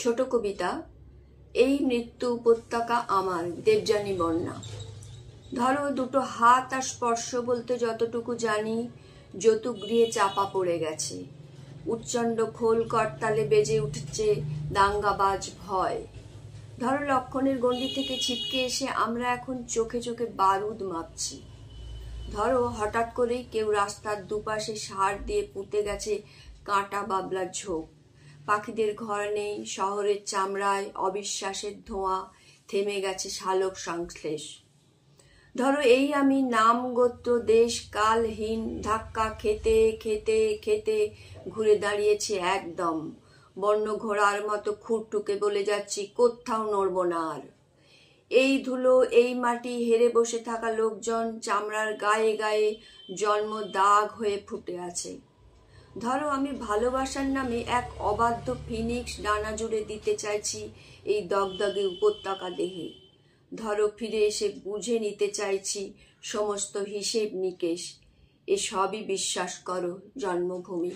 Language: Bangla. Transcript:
ছোট কবিতা। এই মৃত্যু উপত্যকা আমার, দেবযানী বন্যা। ধরো দুটো হাত আর স্পর্শ বলতে যতটুকু জানি, যৌতুকগৃহে চাপা পড়ে গেছে। উচ্চণ্ড খোল করতালে বেজে উঠছে দাঙ্গাবাজ ভয়। ধরো লক্ষণের গণ্ডি থেকে ছিটকে এসে আমরা এখন চোখে চোখে বারুদ মাপছি। ধরো হঠাৎ করেই কেউ রাস্তার দুপাশে সার দিয়ে পুঁতে গেছে কাঁটা বাবলার ঝোপ। পাখিদের ঘর নেই, শহরের চামড়ায় অবিশ্বাসের ধোঁয়া, থেমে গেছে শালক সংশ্লেষ। ধরো এই আমি নাম গোত্র দেশ কালহীন, ধাক্কা খেতে খেতে খেতে ঘুরে দাঁড়িয়েছি একদম। বন্য ঘোড়ার মতো খুঁটটুকে বলে যাচ্ছি, কোথাও নড়ব না আর। এই ধুলো, এই মাটি, হেরে বসে থাকা লোকজন, চামড়ার গায়ে গায়ে জন্ম দাগ হয়ে ফুটে আছে। ধরো আমি ভালোবাসার নামে এক অবাধ্য ফিনিক্স ডানা জুড়ে দিতে চাইছি এই দগদগে উপত্যকা দেহে। ধরো ফিরে এসে বুঝে নিতে চাইছি সমস্ত হিসেব নিকেশ। এসবই বিশ্বাস করো জন্মভূমি।